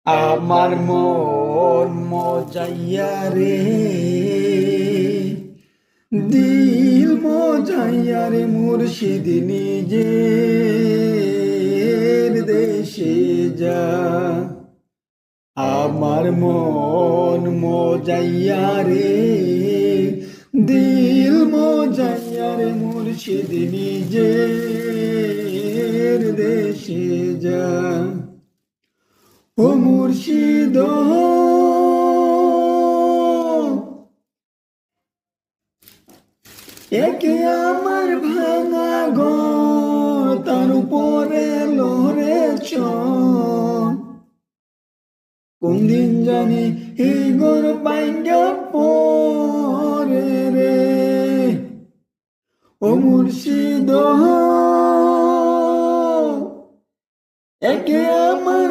আমার মন মজাইয়া রে, দিল মজাইয়া রে, মুর্শিদ নিজের দেশে যা। আমার মন মজাইয়া রে, দিল মজাইয়া রে, মুর্শিদ নিজের দেশে যা। ও মুর্শিদ একে আমার ভাঙা ঘর, তার উপরে লোরে কোন দিন জানি এই ঘর ভাঙ্গা পরে রে। ও মুর্শিদ একে আমার